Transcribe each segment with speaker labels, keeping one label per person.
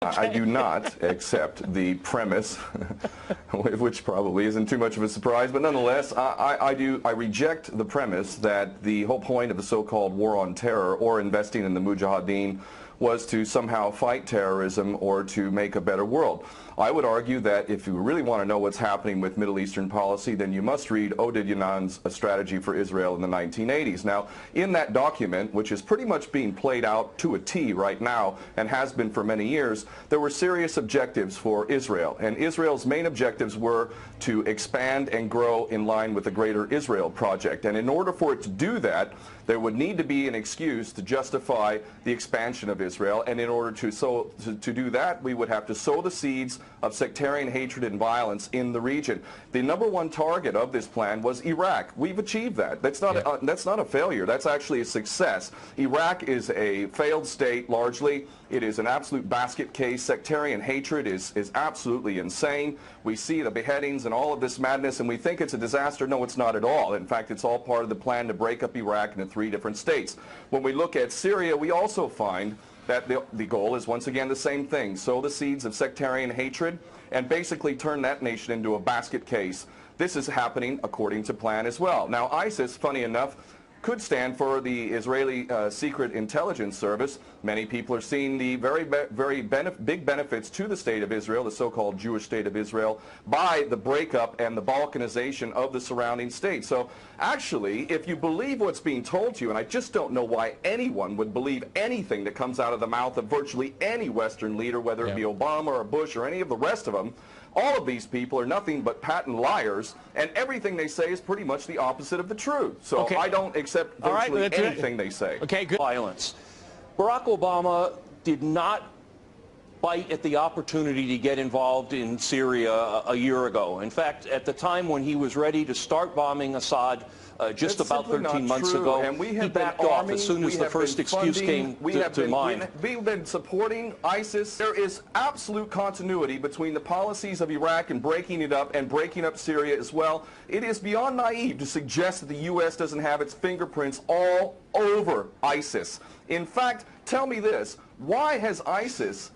Speaker 1: I do not accept the premise, which probably isn't too much of a surprise, but nonetheless, I reject the premise that the whole point of the so-called war on terror or investing in the Mujahideen was to somehow fight terrorism or to make a better world. I would argue that if you really want to know what's happening with Middle Eastern policy, then you must read Oded Yanan's A Strategy for Israel in the 1980s. Now, in that document, which is pretty much being played out to a T right now and has been for many years, there were serious objectives for Israel. And Israel's main objectives were to expand and grow in line with the Greater Israel Project. And in order for it to do that, there would need to be an excuse to justify the expansion of Israel, and in order to do that, we would have to sow the seeds of sectarian hatred and violence in the region. The #1 target of this plan was Iraq. We've achieved that. That's not a failure. That's actually a success. Iraq is a failed state largely. It is an absolute basket case. Sectarian hatred is absolutely insane. We see the beheadings and all of this madness, and we think it's a disaster. No, it's not at all. In fact, it's all part of the plan to break up Iraq into 3 different states. When we look at Syria, we also find that the goal is once again the same thing: sow the seeds of sectarian hatred and basically turn that nation into a basket case. This is happening according to plan as well. Now, ISIS, funny enough, could stand for the Israeli Secret Intelligence Service. Many people are seeing the very big benefits to the state of Israel, the so-called Jewish state of Israel, by the breakup and the balkanization of the surrounding states. So actually, if you believe what's being told to you, and I just don't know why anyone would believe anything that comes out of the mouth of virtually any Western leader, whether it be Obama or Bush or any of the rest of them, all of these people are nothing but patent liars, and everything they say is pretty much the opposite of the truth. So I don't accept virtually anything they say.
Speaker 2: Okay, good. Violence. Barack Obama did not bite at the opportunity to get involved in Syria a year ago. In fact, at the time when he was ready to start bombing Assad, just about 13 months ago,
Speaker 1: and
Speaker 2: he backed off as soon as the first excuse came to mind.
Speaker 1: We've been supporting ISIS. There is absolute continuity between the policies of Iraq and breaking it up and breaking up Syria as well. It is beyond naive to suggest that the U.S. doesn't have its fingerprints all over ISIS. In fact, tell me this: why has ISIS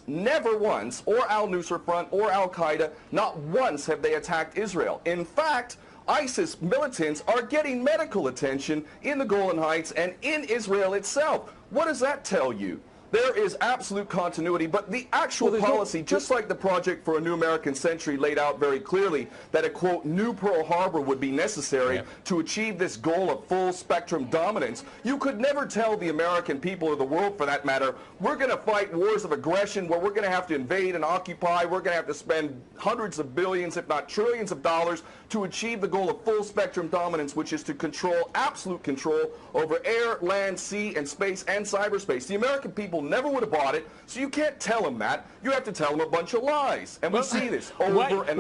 Speaker 1: never once, or al-Nusra Front or al-Qaeda, not once have they attacked Israel? In fact, ISIS militants are getting medical attention in the Golan Heights and in Israel itself. What does that tell you? There is absolute continuity, but the actual policy, just like the Project for a New American Century laid out very clearly, that a, quote, new Pearl Harbor would be necessary to achieve this goal of full spectrum dominance. You could never tell the American people, or the world for that matter, we're going to fight wars of aggression where we're going to have to invade and occupy, we're going to have to spend hundreds of billions, if not trillions of dollars to achieve the goal of full spectrum dominance, which is to control, absolute control over air, land, sea, and space and cyberspace. The American people never would have bought it, so you can't tell them that. You have to tell them a bunch of lies. And we see this over and over again.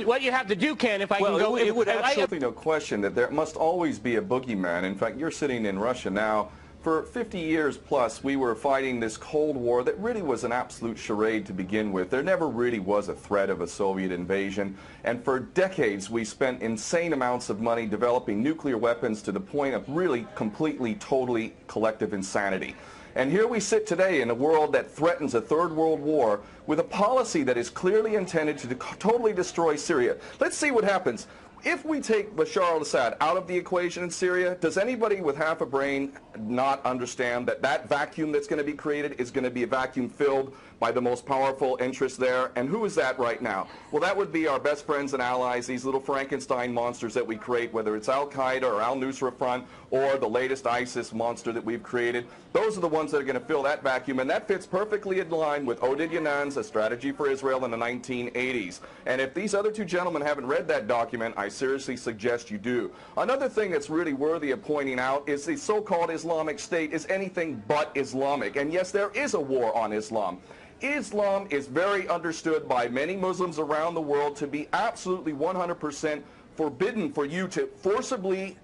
Speaker 3: What you have to do, Ken, if I can go...
Speaker 1: It would absolutely no question that there must always be a boogeyman. In fact, you're sitting in Russia now. For 50 years plus, we were fighting this Cold War that really was an absolute charade to begin with. There never really was a threat of a Soviet invasion. And for decades, we spent insane amounts of money developing nuclear weapons to the point of really completely, totally collective insanity. And here we sit today in a world that threatens a third world war with a policy that is clearly intended to totally destroy Syria. Let's see what happens. If we take Bashar al-Assad out of the equation in Syria, does anybody with half a brain not understand that that vacuum that's going to be created is going to be a vacuum filled by the most powerful interests there? And who is that right now? Well, that would be our best friends and allies, these little Frankenstein monsters that we create, whether it's al-Qaeda or al-Nusra Front or the latest ISIS monster that we've created. Those are the ones that are going to fill that vacuum, and that fits perfectly in line with Oded Yanan's A Strategy for Israel in the 1980s. And if these other two gentlemen haven't read that document, I seriously suggest you do. Another thing that's really worthy of pointing out is the so-called Islamic State is anything but Islamic. And yes, there is a war on Islam. Islam is very understood by many Muslims around the world to be absolutely 100% forbidden for you to forcibly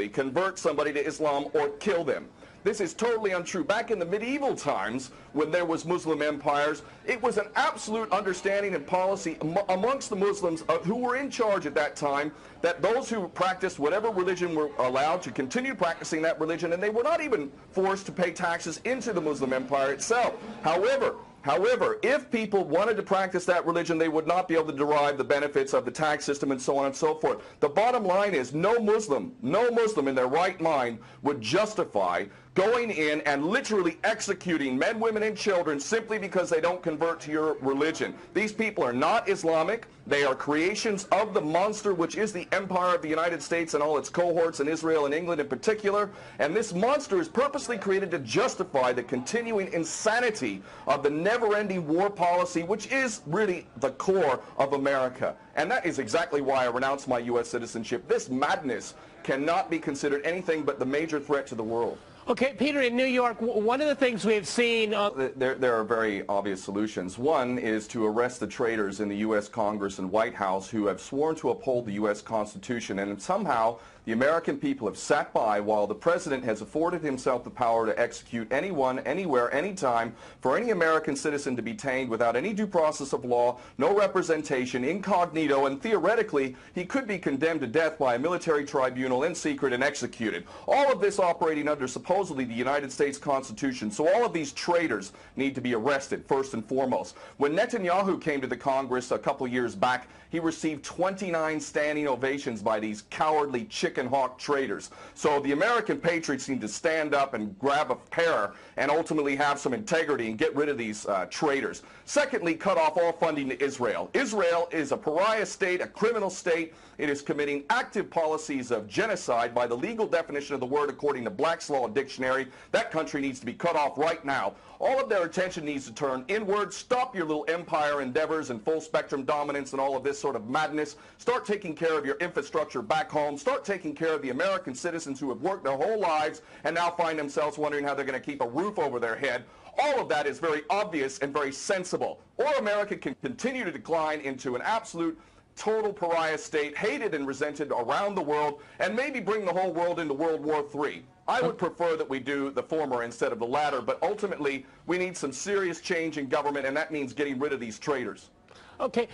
Speaker 1: convert somebody to Islam or kill them. This is totally untrue. Back in the medieval times, when there was Muslim empires, it was an absolute understanding and policy amongst the Muslims who were in charge at that time that those who practiced whatever religion were allowed to continue practicing that religion, and they were not even forced to pay taxes into the Muslim empire itself. However, if people wanted to practice that religion, they would not be able to derive the benefits of the tax system and so on and so forth. The bottom line is no Muslim in their right mind would justify going in and literally executing men, women, and children simply because they don't convert to your religion. These people are not Islamic. They are creations of the monster, which is the empire of the United States and all its cohorts in Israel and England in particular. And this monster is purposely created to justify the continuing insanity of the never-ending war policy, which is really the core of America. And that is exactly why I renounced my U.S. citizenship. This madness cannot be considered anything but the major threat to the world.
Speaker 3: Okay, Peter, in New York, one of the things we've seen...
Speaker 1: There are very obvious solutions. One is to arrest the traitors in the U.S. Congress and White House who have sworn to uphold the U.S. Constitution, and somehow the American people have sat by while the President has afforded himself the power to execute anyone, anywhere, anytime, for any American citizen to be detained without any due process of law, no representation, incognito, and theoretically he could be condemned to death by a military tribunal in secret and executed. All of this operating under supposedly the United States Constitution. So all of these traitors need to be arrested first and foremost. When Netanyahu came to the Congress a couple years back, he received 29 standing ovations by these cowardly chicken hawk traitors. So the American patriots need to stand up and grab a pair and ultimately have some integrity and get rid of these traitors. Secondly, cut off all funding to Israel. Israel is a pariah state, a criminal state. It is committing active policies of genocide by the legal definition of the word according to Black's Law Dictionary. That country needs to be cut off right now. All of their attention needs to turn inward. Stop your little empire endeavors and full spectrum dominance and all of this sort of madness. Start taking care of your infrastructure back home. Start taking care of the American citizens who have worked their whole lives and now find themselves wondering how they're going to keep a roof over their head. All of that is very obvious and very sensible. Or America can continue to decline into an absolute total pariah state, hated and resented around the world, and maybe bring the whole world into World War III. I would prefer that we do the former instead of the latter, but ultimately we need some serious change in government, and that means getting rid of these traitors.
Speaker 3: Okay.